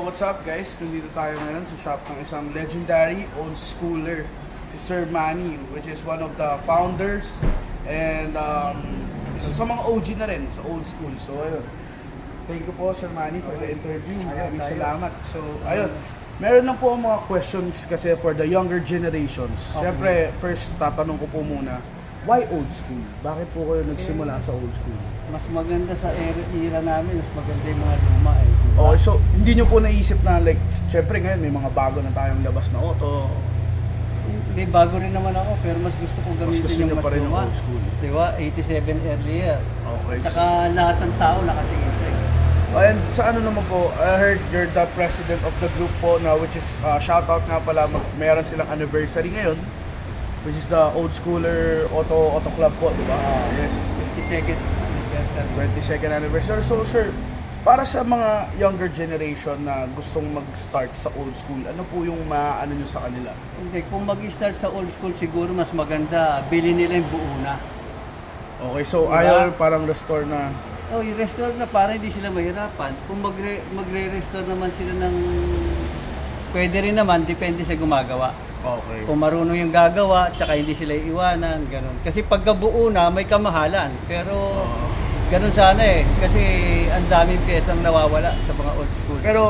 what's up guys? Nandito tayo ngayon sa shop ng isang legendary old schooler, si Sir Manny, which is one of the founders and isa sa mga OG na rin sa old school. So ayun, thank you po Sir Manny for the interview. Maraming salamat. So ayun, meron lang po ang mga questions kasi for the younger generations. Siyempre, first tatanong ko po muna, why old school? Bakit po kayo nagsimula sa old school? Mas maganda sa era namin, mas maganda yung mga luma eh. Diba? Okay, so hindi nyo po naisip na like, syempre ngayon may mga bago na tayong labas na auto. Hindi, bago rin naman ako, pero mas gusto kong Mas gusto gamitin yung nyo mas pa rin yung luma. old school. Diba? 87 earlier. Okay. Saka lahat ng tao nakatingin sa'yo. And sa ano naman po, I heard you're the president of the group po na which is, shoutout nga pala, meron silang anniversary ngayon, which is the Old Schooler Auto Club po, di ba? Yes. 22nd anniversary. 22nd anniversary. So sir, para sa mga younger generation na gustong mag-start sa old school, ano po yung maano nyo sa kanila? Hindi, kung mag-start sa old school siguro mas maganda, bilhin nila yung buo na. Okay, so Diba? ayaw parang restore na. Oh, yung restore na para hindi sila mahirapan. Kung magre-restore naman sila ng... Pwede rin naman, depende sa gumagawa. Okay. Kung marunong yung gagawa, tsaka hindi sila iiwanan, ganun. Kasi pagkabuo na, may kamahalan. Pero ganun sana eh. Kasi ang daming pyesang nawawala sa mga old school. Pero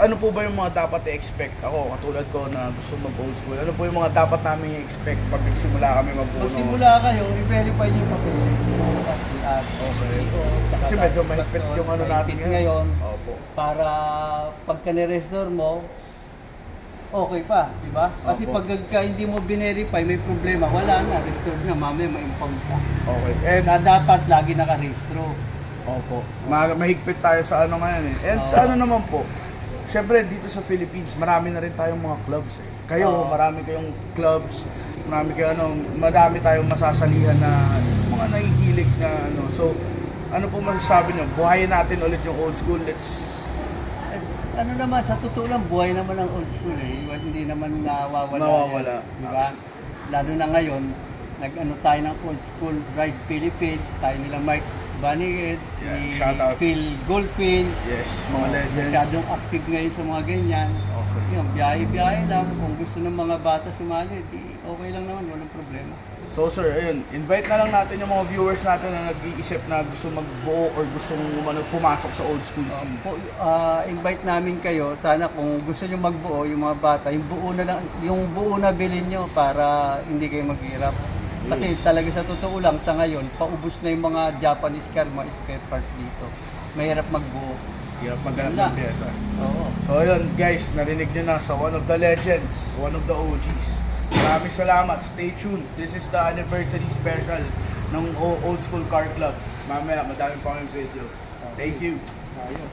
ano po ba yung mga dapat i-expect? Ako, katulad ko na gusto mag-old school, ano po yung mga dapat namin i-expect pag nagsimula kami mag-uno? Magsimula kayo, i-verify niyo yung papeles. Okay. Kasi medyo mahigpit yung ano natin mahigpit ngayon. Opo. Para pagka nirestore mo, okay pa, di ba? Kasi Opo. pagka hindi mo binerify, may problema, wala na, restore na, mamaya ma-impound ka. Okay. And Na dapat lagi naka-restro. opo. Mahigpit tayo sa ano ngayon eh. And sa ano naman po, syempre dito sa Philippines, marami na rin tayong mga clubs eh. Kayo, marami kayong clubs, madami tayong masasalihan na mga nahihilig na ano. So, ano po masasabi nyo? Buhayin natin ulit yung old school. Ano naman, sa totoo lang, buhay naman ang old school eh. Hindi naman Nawawala. Di ba? Lalo na ngayon, nag-ano tayo ng old school, Ride Philippine, tayo nila Mike Baniged, Yeah, shout out. Phil Golfin. Yes, mga legends. Masyadong active ngayon sa mga ganyan. Okay. Yung biyahe-biyahe lang. Kung gusto ng mga bata sumali, di okay lang naman, walang problema. So sir, ayun, invite na lang natin yung mga viewers natin na nag-iisip na gusto magbuo or gusto pumasok sa old school scene. Invite namin kayo, sana kung gusto nyo magbuo, yung mga bata, yung buo na bilhin nyo para hindi kayo maghirap. Kasi talaga sa totoo lang, sa ngayon, paubos na yung mga Japanese car, mga spare parts dito. Mahirap magbuo. Hirap maghanap Wala. ng pyesa. Oo. So ayun guys, narinig nyo na sa one of the legends, one of the OGs. Maraming salamat, stay tuned. This is the anniversary special ng Old School Car Club. Mamaya, madami pa kami videos. Thank you. Ayun.